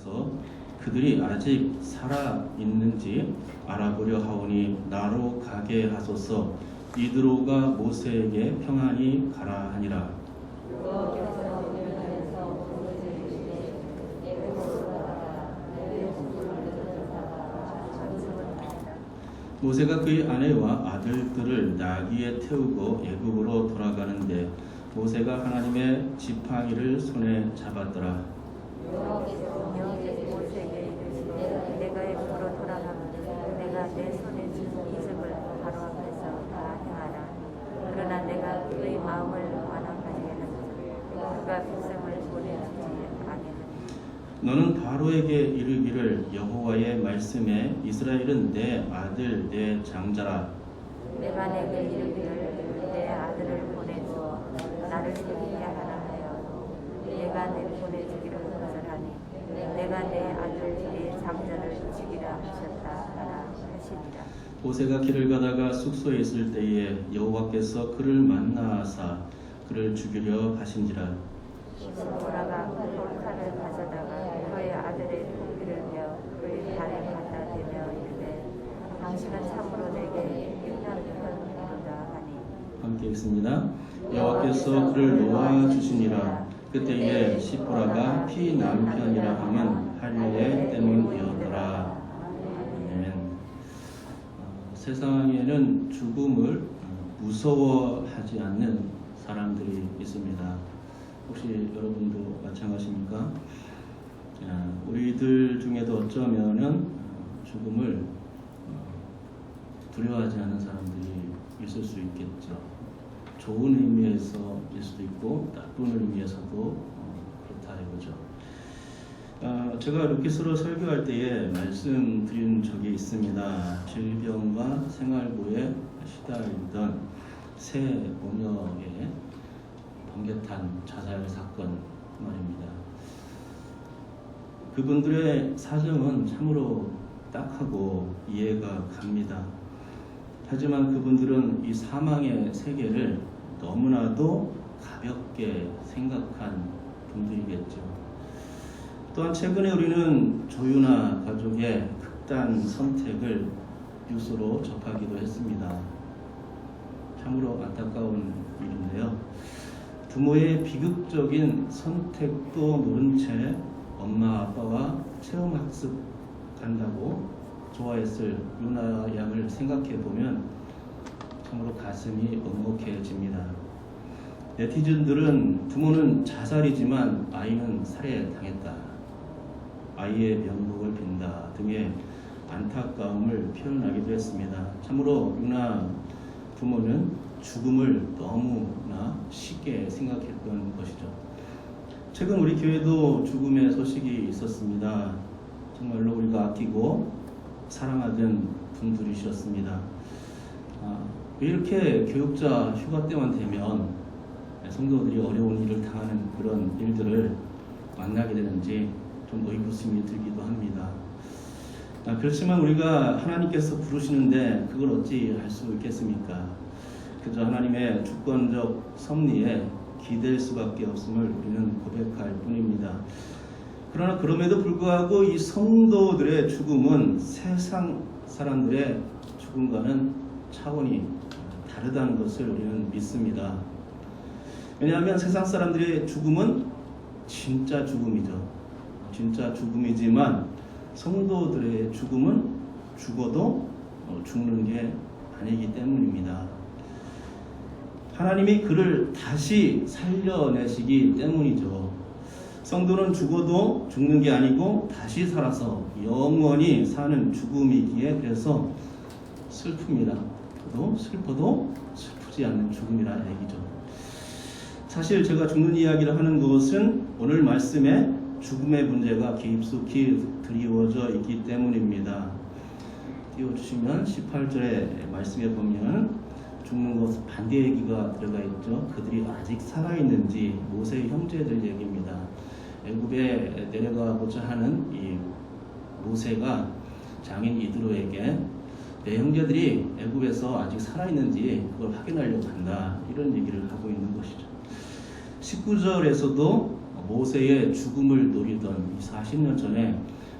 가서 그들이 아직 살아 있는지 알아보려 하오니 나로 가게 하소서. 이드로가 모세에게 평안히 가라 하니라. 모세가 그의 아내와 아들들을 나귀에 태우고 애굽으로 돌아가는데 모세가 하나님의 지팡이를 손에 잡았더라. 여호와께서 모세에게 이르시되 내가 애굽으로 돌아가면 내가 내 손에 준 이적을 바로 앞에서 다 행하라. 그러나 내가 그의 마음을 완악하게 하리라. 그가 백성을 보내주지 아니하리라. 너는 바로에게 이르기를 여호와의 말씀에 이스라엘은 내 아들 내 장자라. 내가 내게 이르기를 내 아들을 보내주어 나를 섬기게 하라 하여 내가 내 보내주기를 거절하니 내가 내 아들 내 장자를 죽이라 하셨다 하라 하시니라. 모세가 길을 가다가 숙소에 있을 때에 여호와께서 그를 만나사 그를 죽이려 하신지라. 시보라가 그 돌칼을 가져다가 그의 아들의 토끼를 베어 그의 발에 갖다 대며 이르되 당신은 참으로 내게 유일한 편이로다 하니 함께 읽습니다. 여호와께서 그를 놓아 주시니라. 그때에 시보라가 피 남편이라 하면 할례의 때문이었더라. 아멘. 세상에는 죽음을 무서워하지 않는 사람들이 있습니다. 혹시 여러분도 마찬가지입니까? 우리들 중에도 어쩌면은 죽음을 두려워하지 않는 사람들이 있을 수 있겠죠. 좋은 의미에서일 수도 있고 나쁜 의미에서도 그렇다 이거죠. 제가 루키스로 설교할 때에 말씀드린 적이 있습니다. 질병과 생활고에 시달리던 세 모녀의 번개탄 자살 사건 말입니다. 그분들의 사정은 참으로 딱하고 이해가 갑니다. 하지만 그분들은 이 사망의 세계를 너무나도 가볍게 생각한 분들이겠죠. 또한 최근에 우리는 조유나 가족의 극단 선택을 뉴스로 접하기도 했습니다. 참으로 안타까운 일인데요. 부모의 비극적인 선택도 모른 채 엄마 아빠와 체험학습 간다고 좋아했을 유나 양을 생각해 보면 참으로 가슴이 먹먹해집니다. 네티즌들은 부모는 자살이지만 아이는 살해당했다, 아이의 면목을 빈다 등의 안타까움을 표현하기도 했습니다. 참으로 유나 부모는 죽음을 너무나 쉽게 생각했던 것이죠. 최근 우리 교회도 죽음의 소식이 있었습니다. 정말로 우리가 아끼고 사랑하던 분들이셨습니다. 왜 이렇게 교육자 휴가 때만 되면 성도들이 어려운 일을 당하는 그런 일들을 만나게 되는지 좀 의구심이 들기도 합니다. 그렇지만 우리가 하나님께서 부르시는데 그걸 어찌 할 수 있겠습니까? 그저 하나님의 주권적 섭리에 기댈 수밖에 없음을 우리는 고백할 뿐입니다. 그러나 그럼에도 불구하고 이 성도들의 죽음은 세상 사람들의 죽음과는 차원이 다르다는 것을 우리는 믿습니다. 왜냐하면 세상 사람들의 죽음은 진짜 죽음이죠. 진짜 죽음이지만 성도들의 죽음은 죽어도 죽는 게 아니기 때문입니다. 하나님이 그를 다시 살려내시기 때문이죠. 성도는 죽어도 죽는 게 아니고 다시 살아서 영원히 사는 죽음이기에 그래서 슬픕니다. 또 슬퍼도 슬프지 않는 죽음이라 얘기죠. 사실 제가 죽는 이야기를 하는 것은 오늘 말씀에 죽음의 문제가 깊숙이 드리워져 있기 때문입니다. 띄워주시면 18절의 말씀에 보면 죽는 것 반대 얘기가 들어가 있죠. 그들이 아직 살아있는지 모세의 형제들 얘기입니다. 애굽에 내려가고자 하는 이 모세가 장인 이드로에게 내 형제들이 애굽에서 아직 살아있는지 그걸 확인하려고 한다, 이런 얘기를 하고 있는 것이죠. 19절에서도 모세의 죽음을 노리던 40년 전에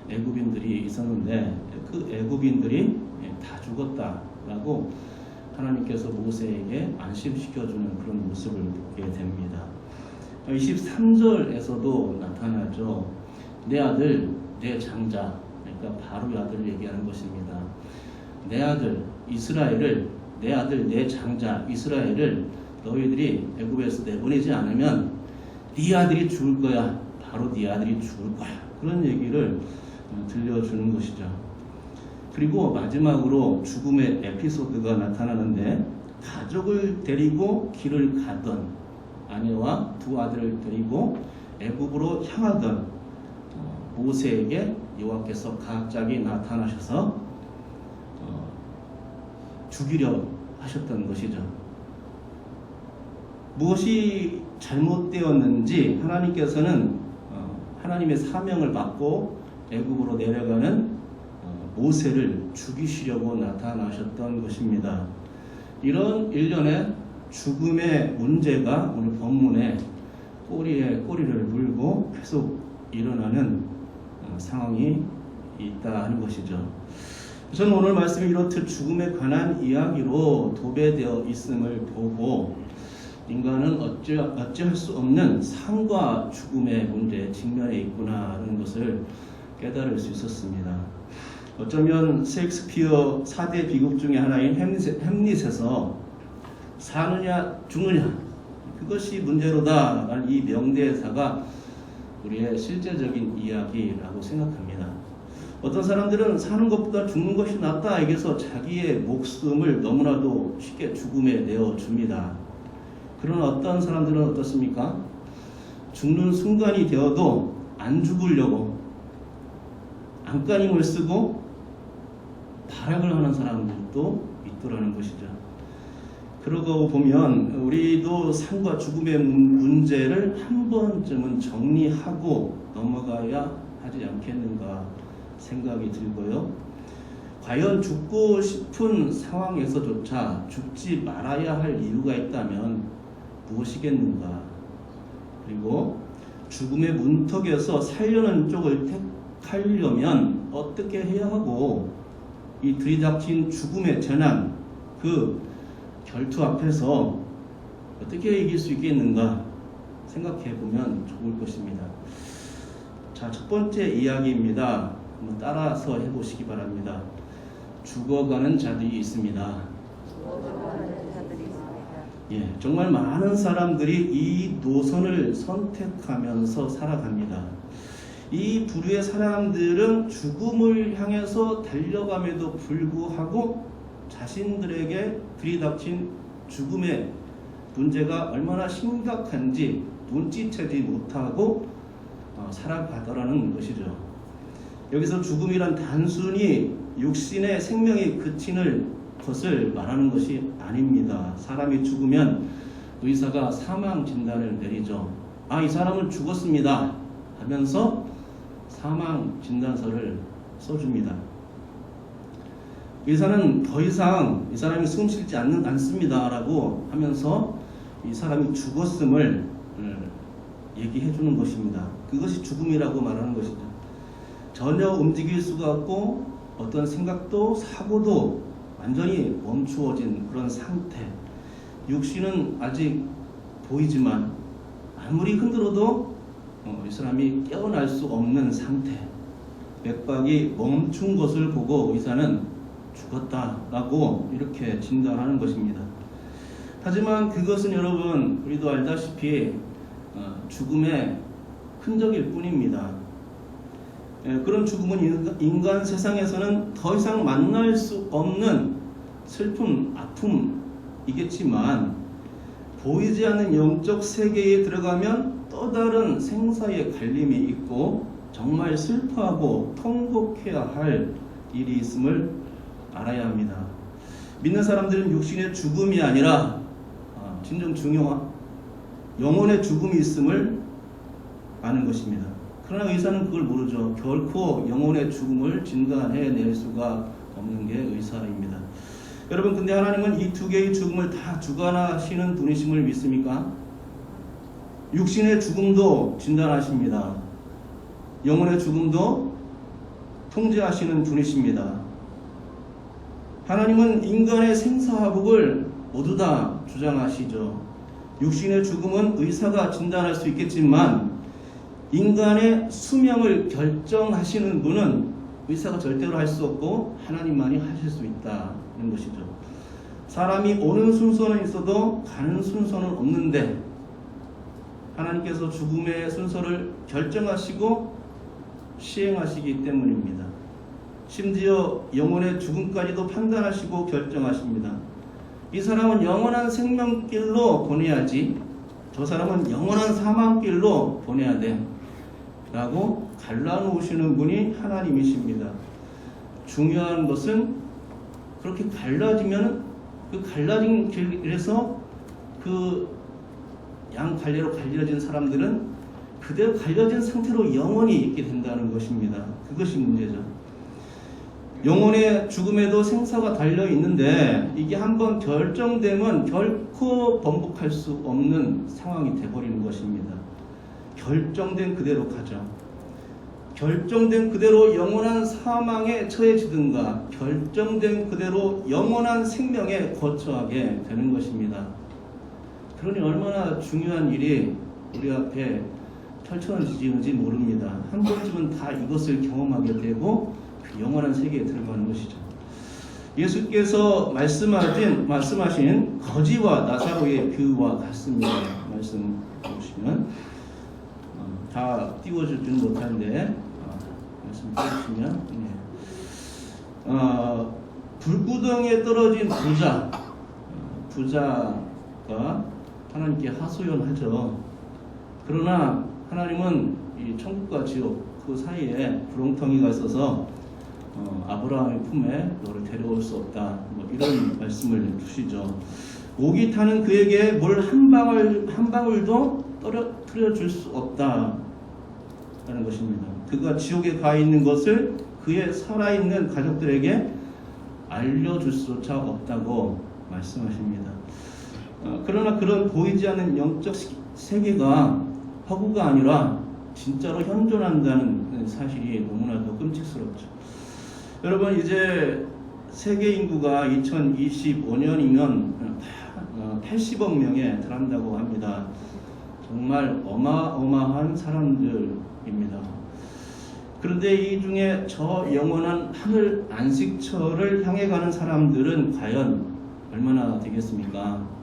애굽인들이 있었는데 그 애굽인들이 다 죽었다라고 하나님께서 모세에게 안심시켜주는 그런 모습을 보게 됩니다. 23절에서도 나타나죠. 내 아들, 내 장자, 그러니까 바로의 아들을 얘기하는 것입니다. 내 아들 이스라엘을, 내 아들 내 장자 이스라엘을 너희들이 애굽에서 내보내지 않으면 네 아들이 죽을 거야. 바로 네 아들이 죽을 거야. 그런 얘기를 들려주는 것이죠. 그리고 마지막으로 죽음의 에피소드가 나타나는데 가족을 데리고 길을 가던 아내와 두 아들을 데리고 애굽으로 향하던 모세에게 여호와께서 갑자기 나타나셔서 죽이려 하셨던 것이죠. 무엇이 잘못되었는지 하나님께서는 하나님의 사명을 받고 애굽으로 내려가는 모세를 죽이시려고 나타나셨던 것입니다. 이런 일련의 죽음의 문제가 오늘 본문에 꼬리에 꼬리를 물고 계속 일어나는 상황이 있다 하는 것이죠. 저는 오늘 말씀이 이렇듯 죽음에 관한 이야기로 도배되어 있음을 보고 인간은 어찌할 수 없는 삶과 죽음의 문제에 직면해 있구나 하는 것을 깨달을 수 있었습니다. 어쩌면 셰익스피어 4대 비극 중에 하나인 햄릿에서 사느냐 죽느냐 그것이 문제로다 라는 이 명대사가 우리의 실제적인 이야기라고 생각합니다. 어떤 사람들은 사는 것보다 죽는 것이 낫다 여기서 자기의 목숨을 너무나도 쉽게 죽음에 내어줍니다. 그러나 어떤 사람들은 어떻습니까? 죽는 순간이 되어도 안 죽으려고 안간힘을 쓰고 발악을 하는 사람들도 있더라는 것이죠. 그러고 보면 우리도 삶과 죽음의 문제를 한 번쯤은 정리하고 넘어가야 하지 않겠는가 생각이 들고요. 과연 죽고 싶은 상황에서조차 죽지 말아야 할 이유가 있다면 무엇이겠는가? 그리고 죽음의 문턱에서 살려는 쪽을 택하려면 어떻게 해야 하고 이 들이닥친 죽음의 재난, 그 결투 앞에서 어떻게 이길 수 있겠는가 생각해 보면 좋을 것입니다. 자, 첫 번째 이야기입니다. 한번 따라서 해보시기 바랍니다. 죽어가는 자들이 있습니다. 예, 정말 많은 사람들이 이 노선을 선택하면서 살아갑니다. 이 부류의 사람들은 죽음을 향해서 달려감에도 불구하고 자신들에게 들이닥친 죽음의 문제가 얼마나 심각한지 눈치채지 못하고 살아가더라는 것이죠. 여기서 죽음이란 단순히 육신의 생명이 그치는 것을 말하는 것이 아닙니다. 사람이 죽으면 의사가 사망 진단을 내리죠. 이 사람은 죽었습니다 하면서 사망 진단서를 써줍니다. 의사는 더 이상 이 사람이 숨 쉬지 않습니다 라고 하면서 이 사람이 죽었음을 얘기해 주는 것입니다. 그것이 죽음이라고 말하는 것이죠. 전혀 움직일 수가 없고 어떤 생각도 사고도 완전히 멈추어진 그런 상태. 육신은 아직 보이지만 아무리 흔들어도 이 사람이 깨어날 수 없는 상태. 맥박이 멈춘 것을 보고 의사는 죽었다라고 이렇게 진단하는 것입니다. 하지만 그것은 여러분 우리도 알다시피 죽음의 흔적일 뿐입니다. 그런 죽음은 인간 세상에서는 더 이상 만날 수 없는 슬픔, 아픔이겠지만 보이지 않는 영적 세계에 들어가면 또 다른 생사의 갈림이 있고 정말 슬퍼하고 통곡해야 할 일이 있음을 알아야 합니다. 믿는 사람들은 육신의 죽음이 아니라 진정 중요한 영혼의 죽음이 있음을 아는 것입니다. 그러나 의사는 그걸 모르죠. 결코 영혼의 죽음을 진단해낼 수가 없는 게 의사입니다. 여러분, 근데 하나님은 이 두 개의 죽음을 다 주관하시는 분이심을 믿습니까? 육신의 죽음도 진단하십니다. 영혼의 죽음도 통제하시는 분이십니다. 하나님은 인간의 생사화복을 모두 다 주장하시죠. 육신의 죽음은 의사가 진단할 수 있겠지만 인간의 수명을 결정하시는 분은 의사가 절대로 할 수 없고 하나님만이 하실 수 있다는 것이죠. 사람이 오는 순서는 있어도 가는 순서는 없는데 하나님께서 죽음의 순서를 결정하시고 시행하시기 때문입니다. 심지어 영혼의 죽음까지도 판단하시고 결정하십니다. 이 사람은 영원한 생명길로 보내야지 저 사람은 영원한 사망길로 보내야 돼 라고 갈라놓으시는 분이 하나님이십니다. 중요한 것은 그렇게 갈라지면 그 갈라진 길에서 그 양갈래로 갈려진 사람들은 그대로 갈려진 상태로 영원히 있게 된다는 것입니다. 그것이 문제죠. 영혼의 죽음에도 생사가 달려 있는데 이게 한번 결정되면 결코 번복할 수 없는 상황이 되어버리는 것입니다. 결정된 그대로 가죠. 결정된 그대로 영원한 사망에 처해지든가 결정된 그대로 영원한 생명에 거처하게 되는 것입니다. 그러니 얼마나 중요한 일이 우리 앞에 펼쳐지는지 모릅니다. 한 번쯤은 다 이것을 경험하게 되고 그 영원한 세계에 들어가는 것이죠. 예수께서 말씀하신 거지와 나사로의 비유와 같습니다. 말씀 보시면 다 띄워주지는 못하는데 말씀 띄워주시면 불구덩이에 떨어진 부자가 하나님께 하소연하죠. 그러나 하나님은 이 천국과 지옥 그 사이에 구렁텅이가 있어서 아브라함의 품에 너를 데려올 수 없다. 뭐 이런 말씀을 주시죠. 목이 타는 그에게 물 한 방울도 떨어뜨려 줄 수 없다라는 것입니다. 그가 지옥에 가 있는 것을 그의 살아있는 가족들에게 알려줄 수조차 없다고 말씀하십니다. 그러나 그런 보이지 않는 영적 세계가 허구가 아니라 진짜로 현존한다는 사실이 너무나도 끔찍스럽죠. 여러분, 이제 세계 인구가 2025년이면 80억 명에 달한다고 합니다. 정말 어마어마한 사람들입니다. 그런데 이 중에 저 영원한 하늘 안식처를 향해 가는 사람들은 과연 얼마나 되겠습니까?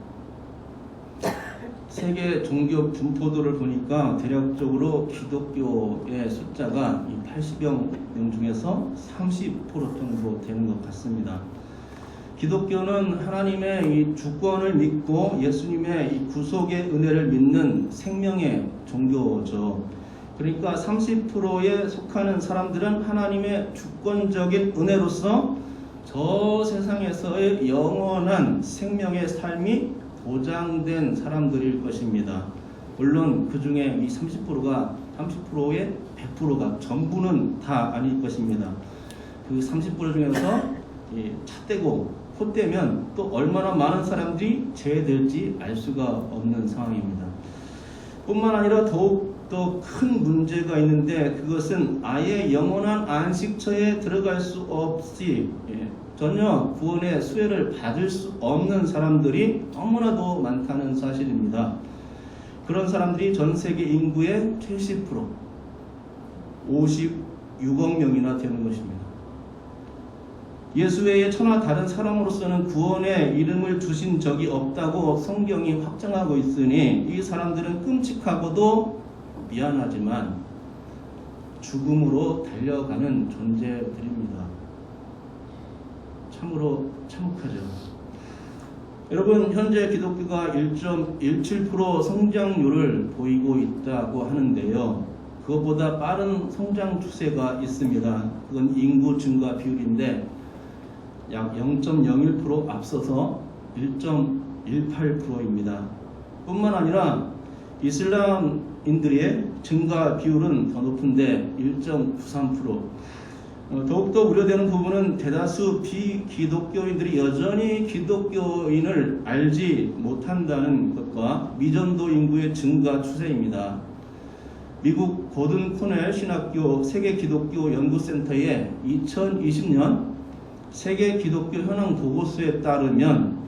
세계 종교 분포도를 보니까 대략적으로 기독교의 숫자가 이 80여 명 중에서 30% 정도 되는 것 같습니다. 기독교는 하나님의 이 주권을 믿고 예수님의 이 구속의 은혜를 믿는 생명의 종교죠. 그러니까 30%에 속하는 사람들은 하나님의 주권적인 은혜로서 저 세상에서의 영원한 생명의 삶이 보장된 사람들일 것입니다. 물론 그 중에 이 30%가 30%의 100%가 전부는 다 아닐 것입니다. 그 30% 중에서 찻대고 콧대면 또 얼마나 많은 사람들이 제외될지 알 수가 없는 상황입니다. 뿐만 아니라 더욱더 큰 문제가 있는데 그것은 아예 영원한 안식처에 들어갈 수 없이 전혀 구원의 수혜를 받을 수 없는 사람들이 너무나도 많다는 사실입니다. 그런 사람들이 전 세계 인구의 70%, 56억 명이나 되는 것입니다. 예수 외에 천하 다른 사람으로서는 구원의 이름을 주신 적이 없다고 성경이 확정하고 있으니 이 사람들은 끔찍하고도 미안하지만 죽음으로 달려가는 존재들입니다. 참으로 참혹하죠. 여러분, 현재 기독교가 1.17% 성장률을 보이고 있다고 하는데요. 그것보다 빠른 성장 추세가 있습니다. 그건 인구 증가 비율인데 약 0.01% 앞서서 1.18%입니다. 뿐만 아니라 이슬람인들의 증가 비율은 더 높은데 1.93%, 더욱더 우려되는 부분은 대다수 비기독교인들이 여전히 기독교인을 알지 못한다는 것과 미전도 인구의 증가 추세입니다. 미국 고든 코넬 신학교 세계기독교 연구센터의 2020년 세계기독교 현황 보고서에 따르면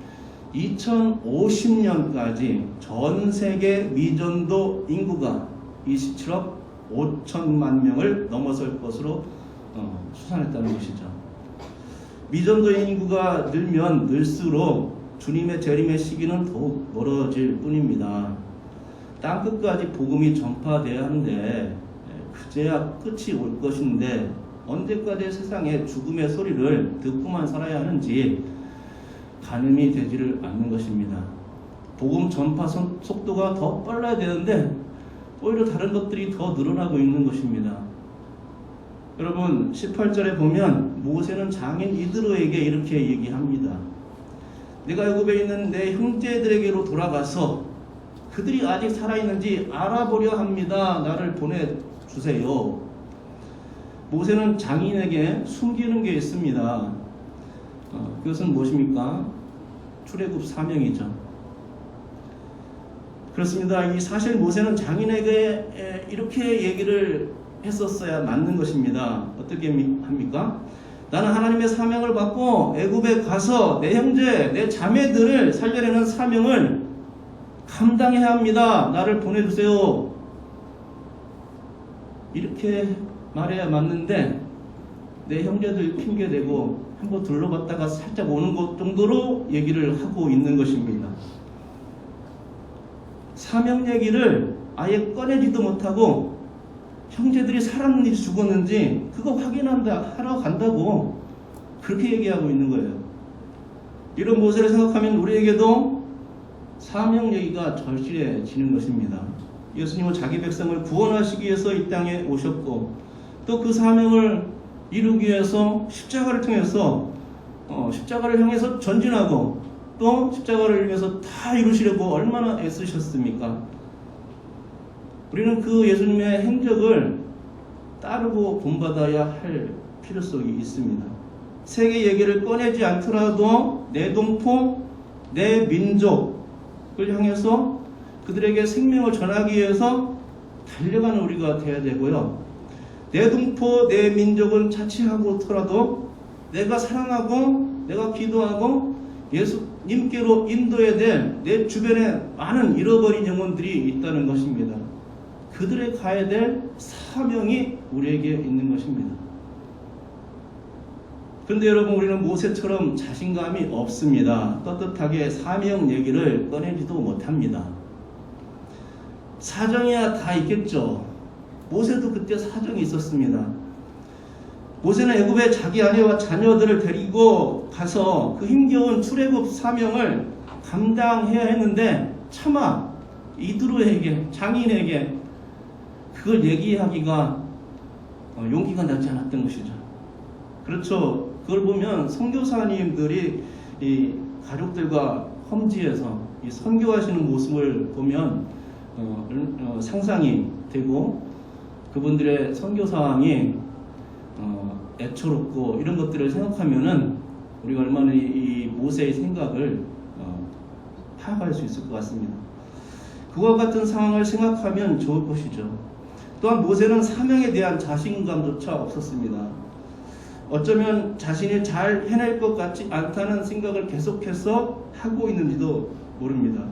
2050년까지 전 세계 미전도 인구가 27억 5천만 명을 넘어설 것으로 추산했다는 것이죠. 미전도의 인구가 늘면 늘수록 주님의 재림의 시기는 더욱 멀어질 뿐입니다. 땅끝까지 복음이 전파돼야 하는데 그제야 끝이 올 것인데 언제까지 세상에 죽음의 소리를 듣고만 살아야 하는지 가늠이 되지를 않는 것입니다. 복음 전파 속도가 더 빨라야 되는데 오히려 다른 것들이 더 늘어나고 있는 것입니다. 여러분 18절에 보면 모세는 장인 이드로에게 이렇게 얘기합니다. 내가 애굽에 있는 내 형제들에게로 돌아가서 그들이 아직 살아있는지 알아보려 합니다. 나를 보내주세요. 모세는 장인에게 숨기는 게 있습니다. 그것은 무엇입니까? 출애굽 사명이죠. 그렇습니다. 이 사실 모세는 장인에게 이렇게 얘기를 했었어야 맞는 것입니다. 어떻게 합니까? 나는 하나님의 사명을 받고 애굽에 가서 내 형제, 내 자매들을 살려내는 사명을 감당해야 합니다. 나를 보내주세요. 이렇게 말해야 맞는데 내 형제들 핑계대고 한번 둘러봤다가 살짝 오는 것 정도로 얘기를 하고 있는 것입니다. 사명 얘기를 아예 꺼내지도 못하고 형제들이 살았는지 죽었는지 그거 하러 간다고 그렇게 얘기하고 있는 거예요. 이런 모세를 생각하면 우리에게도 사명 얘기가 절실해지는 것입니다. 예수님은 자기 백성을 구원하시기 위해서 이 땅에 오셨고 또 그 사명을 이루기 위해서 십자가를 통해서 십자가를 향해서 전진하고 또 십자가를 위해서 다 이루시려고 얼마나 애쓰셨습니까? 우리는 그 예수님의 행적을 따르고 본받아야 할 필요성이 있습니다. 세계 얘기를 꺼내지 않더라도 내 동포, 내 민족을 향해서 그들에게 생명을 전하기 위해서 달려가는 우리가 되어야 되고요. 내 동포, 내 민족은 차치하고더라도 내가 사랑하고 내가 기도하고 예수님께로 인도해야 될 내 주변에 많은 잃어버린 영혼들이 있다는 것입니다. 그들에 가야 될 사명이 우리에게 있는 것입니다. 그런데 여러분 우리는 모세처럼 자신감이 없습니다. 떳떳하게 사명 얘기를 꺼내지도 못합니다. 사정이야 다 있겠죠. 모세도 그때 사정이 있었습니다. 모세는 애굽에 자기 아내와 자녀들을 데리고 가서 그 힘겨운 출애굽 사명을 감당해야 했는데 차마 이드로에게 장인에게 그걸 얘기하기가 용기가 나지 않았던 것이죠. 그렇죠. 그걸 보면 선교사님들이 이 가족들과 험지에서 이 선교하시는 모습을 보면 상상이 되고 그분들의 선교 상황이 애처롭고 이런 것들을 생각하면은 우리가 얼마나 이 모세의 생각을 파악할 수 있을 것 같습니다. 그와 같은 상황을 생각하면 좋을 것이죠. 또한 모세는 사명에 대한 자신감조차 없었습니다. 어쩌면 자신이 잘 해낼 것 같지 않다는 생각을 계속해서 하고 있는지도 모릅니다.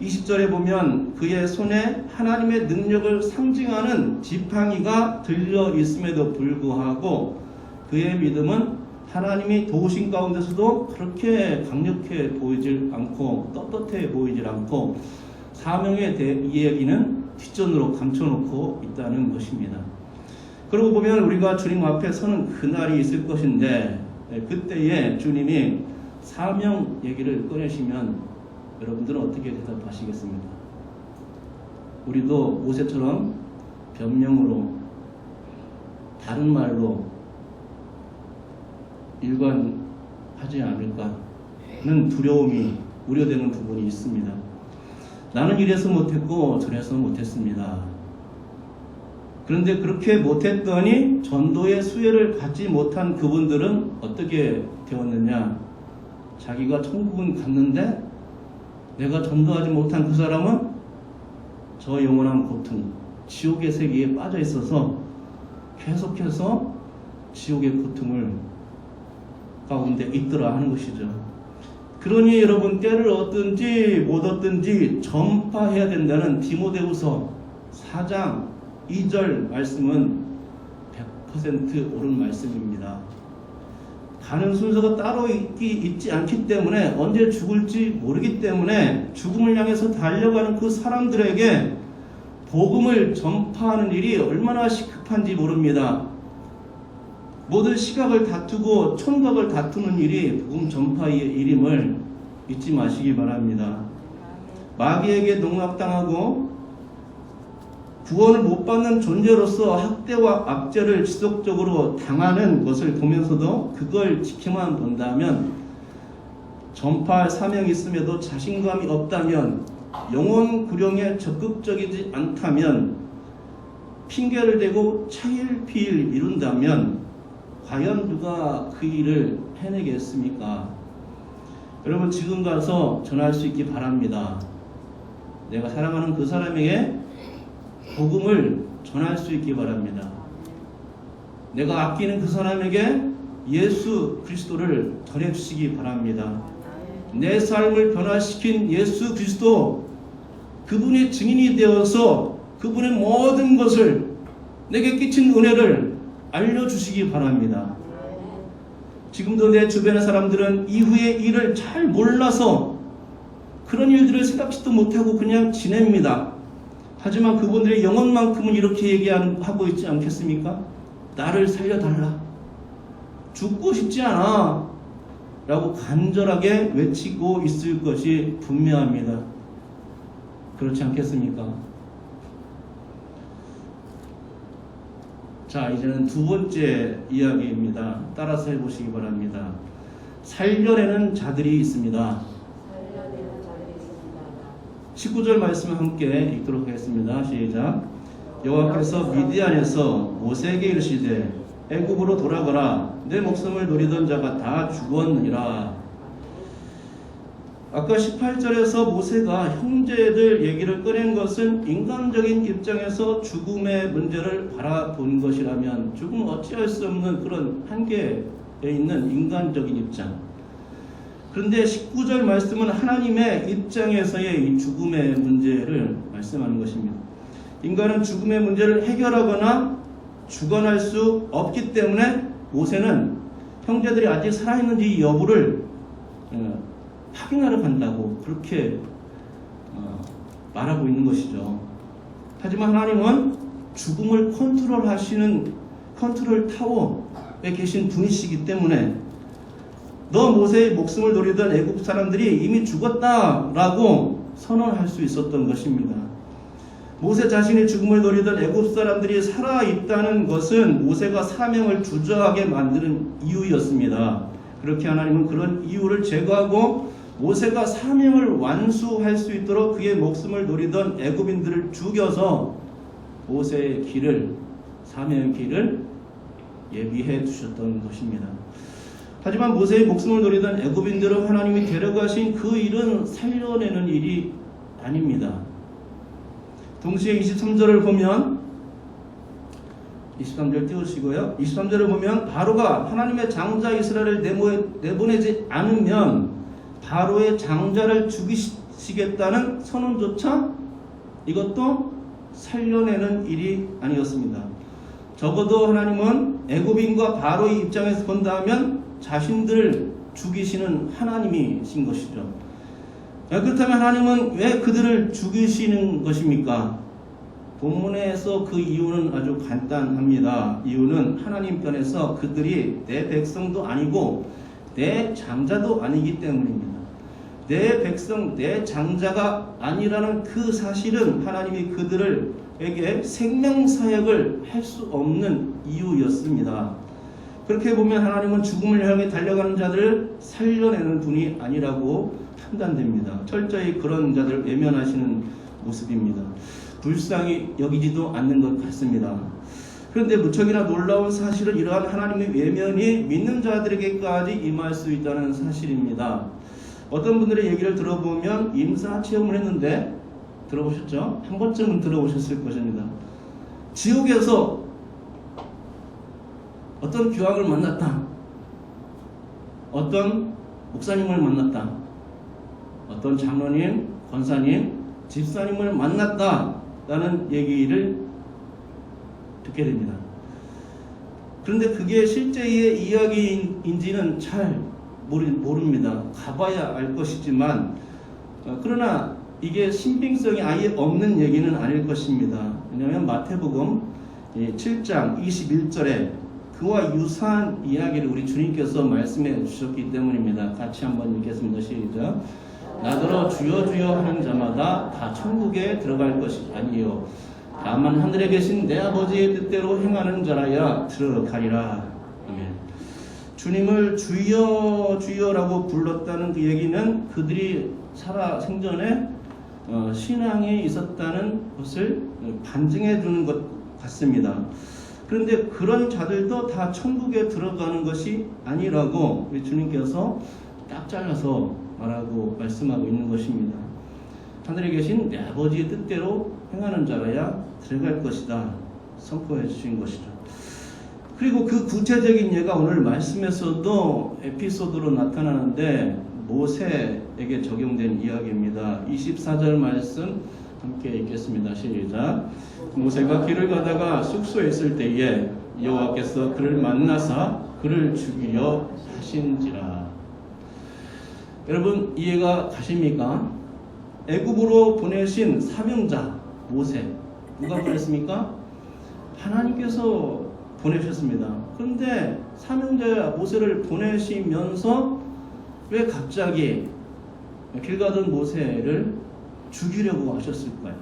20절에 보면 그의 손에 하나님의 능력을 상징하는 지팡이가 들려 있음에도 불구하고 그의 믿음은 하나님이 도우신 가운데서도 그렇게 강력해 보이질 않고 떳떳해 보이질 않고 사명에 대해 이야기는 뒷전으로 감춰놓고 있다는 것입니다. 그러고 보면 우리가 주님 앞에 서는 그날이 있을 것인데 그때에 주님이 사명 얘기를 꺼내시면 여러분들은 어떻게 대답하시겠습니까? 우리도 모세처럼 변명으로 다른 말로 일관하지 않을까는 두려움이 우려되는 부분이 있습니다. 나는 이래서 못했고 저래서 못했습니다. 그런데 그렇게 못했더니 전도의 수혜를 갖지 못한 그분들은 어떻게 되었느냐? 자기가 천국은 갔는데 내가 전도하지 못한 그 사람은 저 영원한 고통, 지옥의 세계에 빠져 있어서 계속해서 지옥의 고통을 가운데 있더라 하는 것이죠. 그러니 여러분, 때를 얻든지 못 얻든지 전파해야 된다는 디모데후서 4장 2절 말씀은 100% 옳은 말씀입니다. 가는 순서가 따로 있지 않기 때문에, 언제 죽을지 모르기 때문에 죽음을 향해서 달려가는 그 사람들에게 복음을 전파하는 일이 얼마나 시급한지 모릅니다. 모든 시각을 다투고 촌각을 다투는 일이 복음 전파의 일임을 잊지 마시기 바랍니다. 마귀에게 농락당하고 구원을 못 받는 존재로서 학대와 압제를 지속적으로 당하는 것을 보면서도 그걸 지켜만 본다면, 전파할 사명이 있음에도 자신감이 없다면, 영혼 구령에 적극적이지 않다면, 핑계를 대고 차일피일 미룬다면 과연 누가 그 일을 해내겠습니까? 여러분, 지금 가서 전할 수 있기 바랍니다. 내가 사랑하는 그 사람에게 복음을 전할 수 있기 바랍니다. 내가 아끼는 그 사람에게 예수 그리스도를 전해주시기 바랍니다. 내 삶을 변화시킨 예수 그리스도, 그분의 증인이 되어서 그분의 모든 것을, 내게 끼친 은혜를 알려주시기 바랍니다. 지금도 내 주변의 사람들은 이후의 일을 잘 몰라서 그런 일들을 생각지도 못하고 그냥 지냅니다. 하지만 그분들의 영혼만큼은 이렇게 얘기하고 있지 않겠습니까? 나를 살려달라, 죽고 싶지 않아 라고 간절하게 외치고 있을 것이 분명합니다. 그렇지 않겠습니까? 자, 이제는 두 번째 이야기입니다. 따라서 해보시기 바랍니다. 살려내는 자들이 있습니다. 19절 말씀 함께 읽도록 하겠습니다. 시작. 여호와께서 미디안에서 모세에게 이르시되 애굽으로 돌아가라, 내 목숨을 노리던 자가 다 죽었느니라. 아까 18절에서 모세가 형제들 얘기를 꺼낸 것은 인간적인 입장에서 죽음의 문제를 바라본 것이라면, 죽음은 어찌할 수 없는 그런 한계에 있는 인간적인 입장. 그런데 19절 말씀은 하나님의 입장에서의 이 죽음의 문제를 말씀하는 것입니다. 인간은 죽음의 문제를 해결하거나 주관할 수 없기 때문에 모세는 형제들이 아직 살아있는지 여부를 확인하러 간다고 그렇게 말하고 있는 것이죠. 하지만 하나님은 죽음을 컨트롤 타워에 계신 분이시기 때문에, 너 모세의 목숨을 노리던 애굽 사람들이 이미 죽었다라고 선언할 수 있었던 것입니다. 모세 자신이 죽음을 노리던 애굽 사람들이 살아있다는 것은 모세가 사명을 주저하게 만드는 이유였습니다. 그렇게 하나님은 그런 이유를 제거하고 모세가 사명을 완수할 수 있도록 그의 목숨을 노리던 애굽인들을 죽여서 모세의 길을, 사명의 길을 예비해 두셨던 것입니다. 하지만 모세의 목숨을 노리던 애굽인들을 하나님이 데려가신 그 일은 살려내는 일이 아닙니다. 동시에 23절을 보면, 23절 띄우시고요. 23절을 보면 바로가 하나님의 장자 이스라엘을 내보내지 않으면 바로의 장자를 죽이시겠다는 선언조차 이것도 살려내는 일이 아니었습니다. 적어도 하나님은 애굽인과 바로의 입장에서 본다면 자신들을 죽이시는 하나님이신 것이죠. 그렇다면 하나님은 왜 그들을 죽이시는 것입니까? 본문에서 그 이유는 아주 간단합니다. 이유는 하나님 편에서 그들이 내 백성도 아니고 내 장자도 아니기 때문입니다. 내 백성, 내 장자가 아니라는 그 사실은 하나님이 그들에게 생명사역을 할 수 없는 이유였습니다. 그렇게 보면 하나님은 죽음을 향해 달려가는 자들을 살려내는 분이 아니라고 판단됩니다. 철저히 그런 자들을 외면하시는 모습입니다. 불쌍히 여기지도 않는 것 같습니다. 그런데 무척이나 놀라운 사실은 이러한 하나님의 외면이 믿는 자들에게까지 임할 수 있다는 사실입니다. 어떤 분들의 얘기를 들어보면 임사 체험을 했는데, 들어보셨죠? 한 번쯤은 들어보셨을 것입니다. 지옥에서 어떤 귀왕을 만났다, 어떤 목사님을 만났다, 어떤 장로님, 권사님, 집사님을 만났다라는 얘기를 듣게 됩니다. 그런데 그게 실제의 이야기인지는 잘 모릅니다. 가봐야 알 것이지만, 그러나 이게 신빙성이 아예 없는 얘기는 아닐 것입니다. 왜냐하면 마태복음 7장 21절에 그와 유사한 이야기를 우리 주님께서 말씀해 주셨기 때문입니다. 같이 한번 읽겠습니다. 시작. 나더러 주여 주여 하는 자마다 다 천국에 들어갈 것이 아니요 다만 하늘에 계신 내 아버지의 뜻대로 행하는 자라야 들어가리라. 아멘. 주님을 주여 주여라고 불렀다는 그 얘기는 그들이 살아 생전에 신앙에 있었다는 것을 반증해 주는 것 같습니다. 그런데 그런 자들도 다 천국에 들어가는 것이 아니라고 우리 주님께서 딱 잘라서 말씀하고 있는 것입니다. 하늘에 계신 내 아버지의 뜻대로 행하는 자라야 들어갈 것이다 선포해 주신 것이죠. 그리고 그 구체적인 예가 오늘 말씀에서도 에피소드로 나타나는데 모세에게 적용된 이야기입니다. 24절 말씀 함께 읽겠습니다. 시작. 모세가 길을 가다가 숙소에 있을 때에 여호와께서 그를 만나사 그를 죽이려 하신지라. 여러분 이해가 가십니까? 애굽으로 보내신 사명자 모세, 누가 보냈습니까? 하나님께서 보내셨습니다. 그런데 사명자 모세를 보내시면서 왜 갑자기 길 가던 모세를 죽이려고 하셨을까요?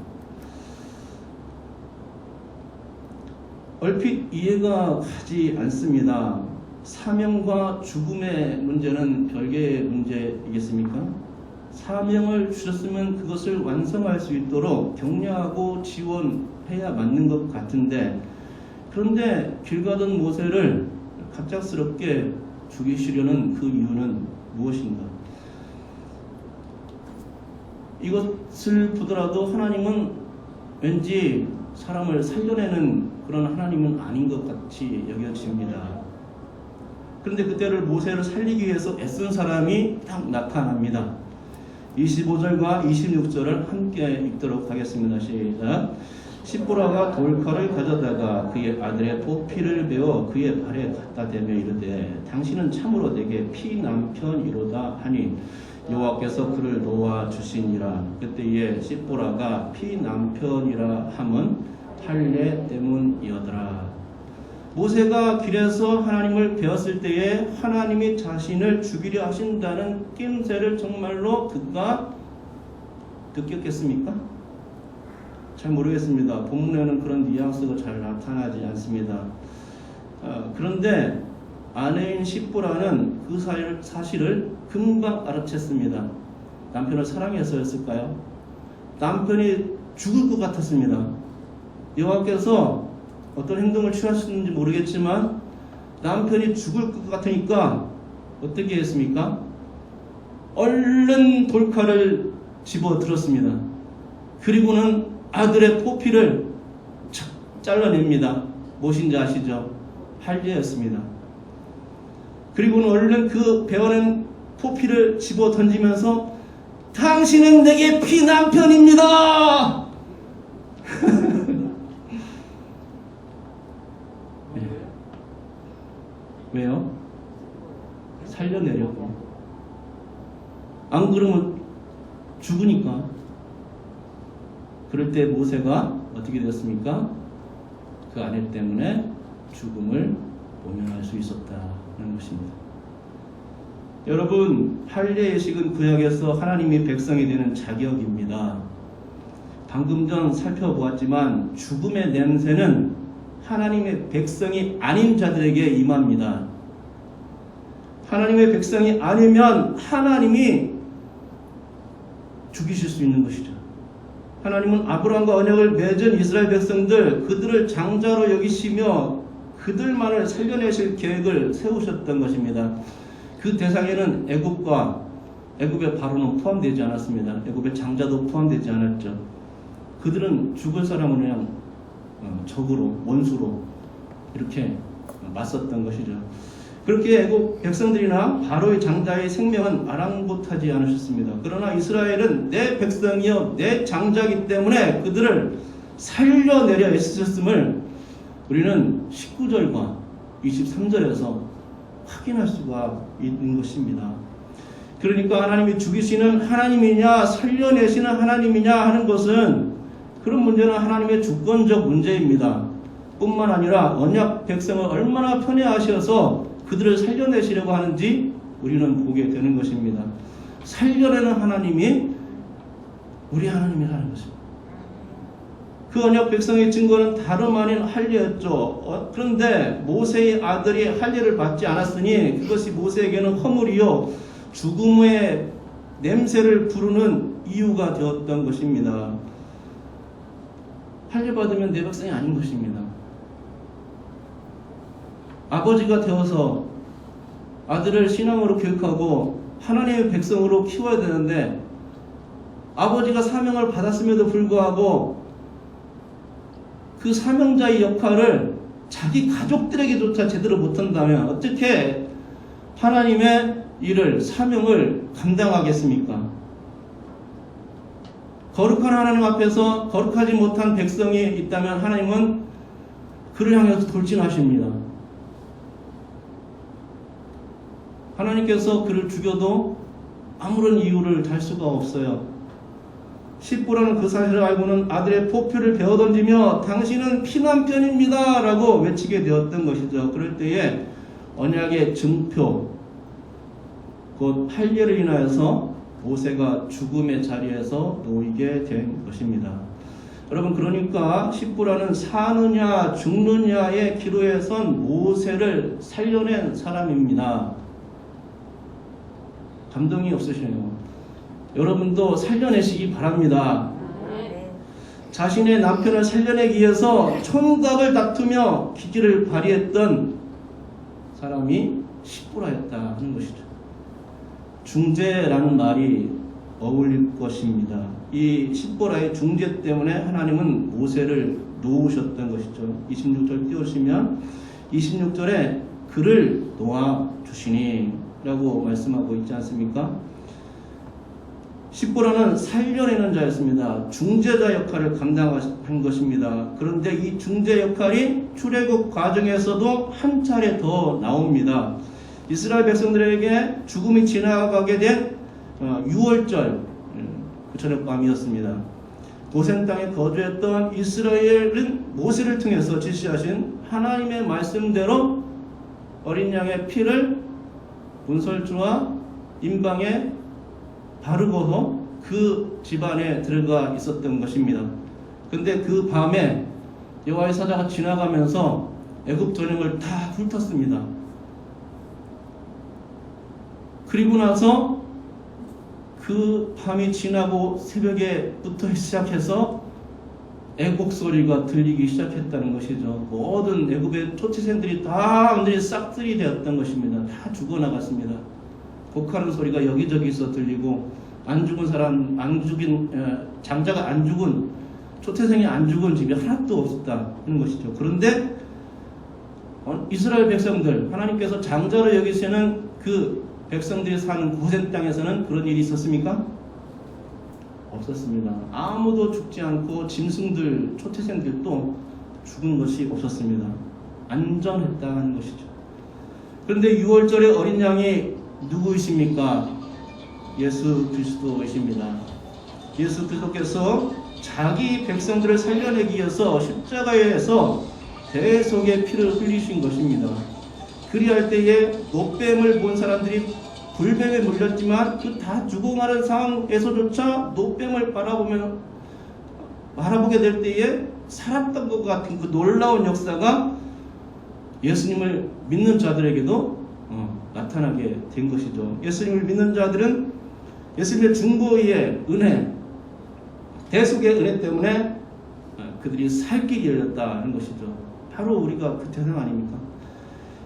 얼핏 이해가 가지 않습니다. 사명과 죽음의 문제는 별개의 문제이겠습니까? 사명을 주셨으면 그것을 완성할 수 있도록 격려하고 지원해야 맞는 것 같은데, 그런데 길 가던 모세를 갑작스럽게 죽이시려는 그 이유는 무엇인가? 이것을 보더라도 하나님은 왠지 사람을 살려내는 그런 하나님은 아닌 것 같이 여겨집니다. 그런데 그때를 모세를 살리기 위해서 애쓴 사람이 딱 나타납니다. 25절과 26절을 함께 읽도록 하겠습니다. 시작. 십보라가 돌칼을 가져다가 그의 아들의 보피를 베어 그의 발에 갖다 대며 이르되 당신은 참으로 내게 피남편이로다 하니 여호와께서 그를 도와주시니라. 그때에 십보라가 피남편이라 함은 할례 때문이었더라. 모세가 길에서 하나님을 배웠을 때에 하나님이 자신을 죽이려 하신다는 낌새를 정말로 그가 느꼈겠습니까? 잘 모르겠습니다. 본문에는 그런 뉘앙스가 잘 나타나지 않습니다. 그런데 아내인 십보라는 그 사실을 금방 알아챘습니다. 남편을 사랑해서였을까요? 남편이 죽을 것 같았습니다. 여호와께서 어떤 행동을 취하셨는지 모르겠지만 남편이 죽을 것 같으니까 어떻게 했습니까? 얼른 돌칼을 집어 들었습니다. 그리고는 아들의 포피를 잘라냅니다. 무엇인지 아시죠? 할례였습니다. 그리고는 얼른 그 베어낸 포피를 집어 던지면서 당신은 내게 피남편입니다. 네. 왜요? 살려내려고. 안 그러면 죽으니까. 그럴 때 모세가 어떻게 되었습니까? 그 아내 때문에 죽음을 모면할 수 있었다는 것입니다. 여러분, 할례의식은 구약에서 하나님이 백성이 되는 자격입니다. 방금 전 살펴보았지만 죽음의 냄새는 하나님의 백성이 아닌 자들에게 임합니다. 하나님의 백성이 아니면 하나님이 죽이실 수 있는 것이죠. 하나님은 아브라함과 언약을 맺은 이스라엘 백성들, 그들을 장자로 여기시며 그들만을 살려내실 계획을 세우셨던 것입니다. 그 대상에는 애굽의 바로는 포함되지 않았습니다. 애굽의 장자도 포함되지 않았죠. 그들은 죽을 사람을 그냥 적으로, 원수로 이렇게 맞섰던 것이죠. 그렇게 애국 백성들이나 바로의 장자의 생명은 아랑곳하지 않으셨습니다. 그러나 이스라엘은 내 백성이요 내 장자이기 때문에 그들을 살려내려 애쓰셨음을 우리는 19절과 23절에서 확인할 수가 있는 것입니다. 그러니까 하나님이 죽이시는 하나님이냐 살려내시는 하나님이냐 하는 것은, 그런 문제는 하나님의 주권적 문제입니다. 뿐만 아니라 언약 백성을 얼마나 편애하셔서 그들을 살려내시려고 하는지 우리는 보게 되는 것입니다. 살려내는 하나님이 우리 하나님이라는 것입니다. 그 언약 백성의 증거는 다름 아닌 할례였죠. 그런데 모세의 아들이 할례를 받지 않았으니 그것이 모세에게는 허물이요 죽음의 냄새를 부르는 이유가 되었던 것입니다. 할례 받으면 내 백성이 아닌 것입니다. 아버지가 되어서 아들을 신앙으로 교육하고 하나님의 백성으로 키워야 되는데, 아버지가 사명을 받았음에도 불구하고 그 사명자의 역할을 자기 가족들에게조차 제대로 못한다면 어떻게 하나님의 일을, 사명을 감당하겠습니까? 거룩한 하나님 앞에서 거룩하지 못한 백성이 있다면 하나님은 그를 향해서 돌진하십니다. 하나님께서 그를 죽여도 아무런 이유를 달 수가 없어요. 십부라는 그 사실을 알고는 아들의 포표를 베어 던지며 당신은 피난편입니다 라고 외치게 되었던 것이죠. 그럴 때에 언약의 증표, 곧 할례를 인하여서 모세가 죽음의 자리에서 놓이게 된 것입니다. 여러분, 그러니까 십부라는 사느냐 죽느냐의 기로에 선 모세를 살려낸 사람입니다. 감동이 없으시네요. 여러분도 살려내시기 바랍니다. 자신의 남편을 살려내기 위해서 총각을 다투며 기지를 발휘했던 사람이 십부라였다 하는 것이죠. 중재라는 말이 어울릴 것입니다. 이 십부라의 중재 때문에 하나님은 모세를 놓으셨던 것이죠. 26절 띄우시면 26절에 그를 놓아주시니 라고 말씀하고 있지 않습니까? 십부라는 살려내는 자였습니다. 중재자 역할을 감당한 것입니다. 그런데 이 중재 역할이 출애굽 과정에서도 한 차례 더 나옵니다. 이스라엘 백성들에게 죽음이 지나가게 된 6월절 그 저녁 밤이었습니다. 고센 땅에 거주했던 이스라엘은 모세를 통해서 지시하신 하나님의 말씀대로 어린 양의 피를 문설주와 임방에 바르고서 그 집안에 들어가 있었던 것입니다. 그런데 그 밤에 여호와의 사자가 지나가면서 애굽 전역을 다 훑었습니다. 그리고 나서 그 밤이 지나고 새벽에부터 시작해서 애곡 소리가 들리기 시작했다는 것이죠. 모든 애굽의 초치생들이 다 완전히 싹들이 되었던 것입니다. 다 죽어나갔습니다. 곡하는 소리가 여기저기서 들리고, 안 죽은 사람, 장자가 안 죽은, 초태생이 안 죽은 집이 하나도 없었다 하는 것이죠. 그런데 이스라엘 백성들, 하나님께서 장자로 여기시는 그 백성들이 사는 고센 땅에서는 그런 일이 있었습니까? 없었습니다. 아무도 죽지 않고 짐승들, 초태생들도 죽은 것이 없었습니다. 안전했다는 것이죠. 그런데 6월절에 어린 양이 누구이십니까? 예수 그리스도이십니다. 예수 그리스도께서 자기 백성들을 살려내기 위해서 십자가에서 대속의 피를 흘리신 것입니다. 그리할 때에 노뱀을 본 사람들이 불뱀에 물렸지만 그 다 죽어가는 상황에서조차 노뱀을 바라보게 될 때에 살았던 것 같은 그 놀라운 역사가 예수님을 믿는 자들에게도 나타나게 된 것이죠. 예수님을 믿는 자들은 예수님의 중보의 은혜, 대속의 은혜 때문에 그들이 살 길이 열렸다는 것이죠. 바로 우리가 그 대상 아닙니까?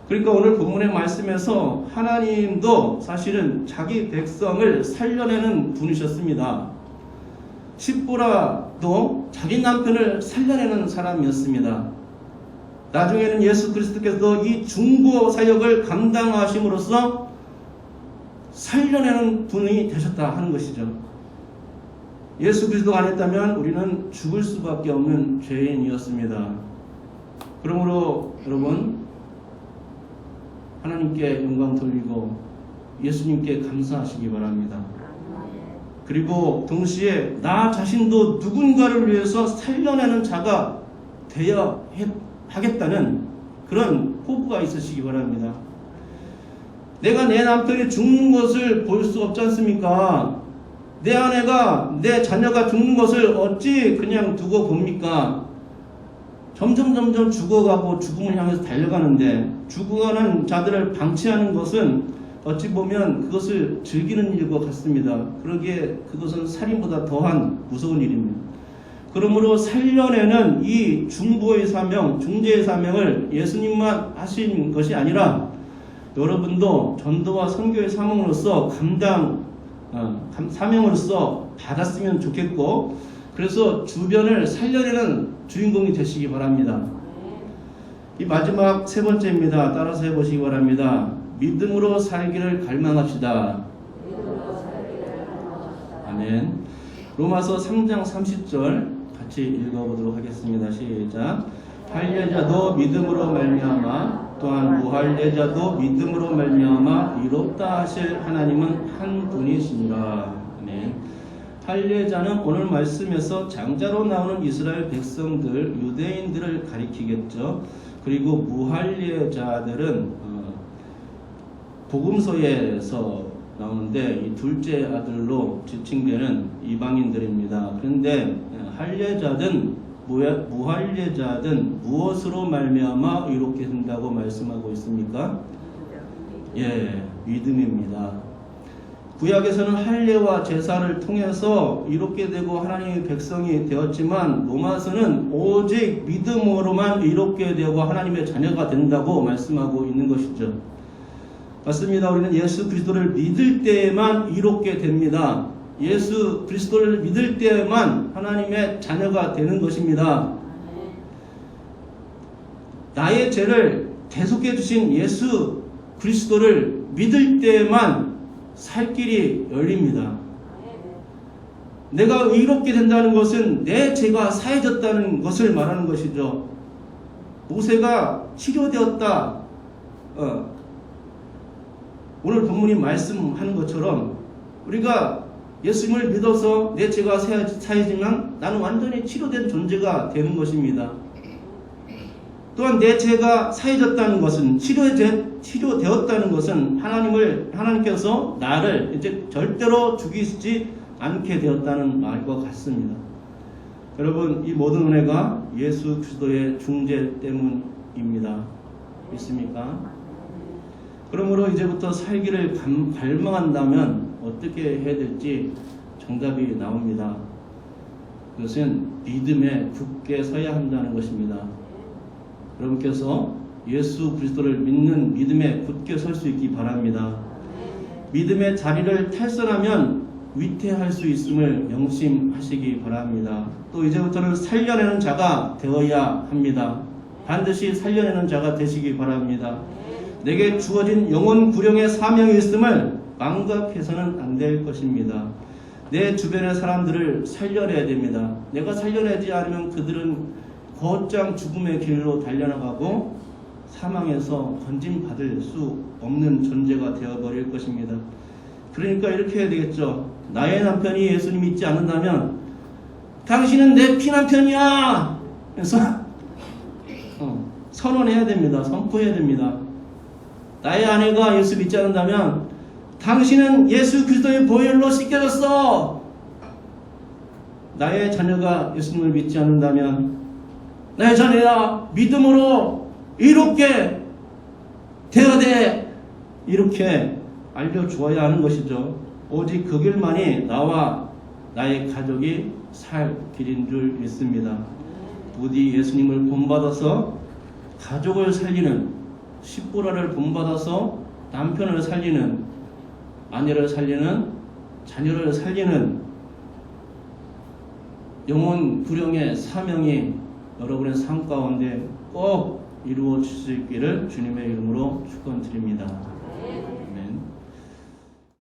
그러니까 오늘 본문의 말씀에서 하나님도 사실은 자기 백성을 살려내는 분이셨습니다. 십보라도 자기 남편을 살려내는 사람이었습니다. 나중에는 예수 그리스도께서 이 중보 사역을 감당하심으로써 살려내는 분이 되셨다 하는 것이죠. 예수 그리스도가 아니었다면 우리는 죽을 수밖에 없는 죄인이었습니다. 그러므로 여러분, 하나님께 영광 돌리고 예수님께 감사하시기 바랍니다. 그리고 동시에 나 자신도 누군가를 위해서 살려내는 자가 되어야 하겠다는 그런 포부가 있으시기 바랍니다. 내가 내 남편이 죽는 것을 볼 수 없지 않습니까? 내 아내가, 내 자녀가 죽는 것을 어찌 그냥 두고 봅니까? 점점 죽어가고 죽음을 향해서 달려가는데, 죽어가는 자들을 방치하는 것은 어찌 보면 그것을 즐기는 일과 같습니다. 그러기에 그것은 살인보다 더한 무서운 일입니다. 그러므로 살려내는 이 중보의 사명, 중재의 사명을 예수님만 하신 것이 아니라 여러분도 전도와 선교의 사명으로서 사명으로서 받았으면 좋겠고, 그래서 주변을 살려내는 주인공이 되시기 바랍니다. 이 마지막 세 번째입니다. 따라서 해보시기 바랍니다. 믿음으로 살기를 갈망합시다. 아멘. 로마서 3장 30절 같이 읽어보도록 하겠습니다. 시작. 할례자도 믿음으로 말미암아 또한 무할례자도 믿음으로 말미암아 이롭다 하실 하나님은 한 분이시니라. 아멘. 할례자는 오늘 말씀에서 장자로 나오는 이스라엘 백성들, 유대인들을 가리키겠죠. 그리고 무할례자들은 복음서에서 나오는데 이 둘째 아들로 지칭되는 이방인들입니다. 그런데 할례자든 무할례자든 무엇으로 말미암아 이롭게 된다고 말씀하고 있습니까? 예, 믿음입니다. 구약에서는 할례와 제사를 통해서 이롭게 되고 하나님의 백성이 되었지만 로마서는 오직 믿음으로만 이롭게 되고 하나님의 자녀가 된다고 말씀하고 있는 것이죠. 맞습니다. 우리는 예수 그리스도를 믿을 때에만 이롭게 됩니다. 예수 그리스도를 믿을 때에만 하나님의 자녀가 되는 것입니다. 나의 죄를 대속해 주신 예수 그리스도를 믿을 때에만 살 길이 열립니다. 내가 의롭게 된다는 것은 내 죄가 사해졌다는 것을 말하는 것이죠. 모세가 치료되었다. 오늘 본문이 말씀하는 것처럼 우리가 예수님을 믿어서 내 죄가 사해지면 나는 완전히 치료된 존재가 되는 것입니다. 또한 내 죄가 사해졌다는 것은 치료되었다는 것은 하나님께서 나를 이제 절대로 죽이지 않게 되었다는 말과 같습니다. 여러분, 이 모든 은혜가 예수 그리스도의 중재 때문입니다. 믿습니까? 그러므로 이제부터 살기를 갈망한다면 어떻게 해야 될지 정답이 나옵니다. 그것은 믿음에 굳게 서야 한다는 것입니다. 여러분께서 예수 그리스도를 믿는 믿음에 굳게 설 수 있기 바랍니다. 믿음의 자리를 탈선하면 위태할 수 있음을 명심하시기 바랍니다. 또 이제부터는 살려내는 자가 되어야 합니다. 반드시 살려내는 자가 되시기 바랍니다. 내게 주어진 영혼 구령의 사명이 있음을 망각해서는 안 될 것입니다. 내 주변의 사람들을 살려내야 됩니다. 내가 살려내지 않으면 그들은 곧장 죽음의 길로 달려나가고 사망에서 건진받을 수 없는 존재가 되어버릴 것입니다. 그러니까 이렇게 해야 되겠죠. 나의 남편이 예수님 믿지 않는다면 당신은 내 피남편이야! 그래서 선언해야 됩니다. 선포해야 됩니다. 나의 아내가 예수 믿지 않는다면 당신은 예수 그리스도의 보혈로 씻겨졌어. 나의 자녀가 예수님을 믿지 않는다면 나의 자녀야 믿음으로 이롭게 되어야 돼. 이렇게 알려주어야 하는 것이죠. 오직 그 길만이 나와 나의 가족이 살 길인 줄 믿습니다. 부디 예수님을 본받아서 가족을 살리는, 십보라를 본받아서 남편을 살리는, 아내를 살리는, 자녀를 살리는 영혼 구령의 사명이 여러분의 삶 가운데 꼭 이루어질 수 있기를 주님의 이름으로 축원드립니다.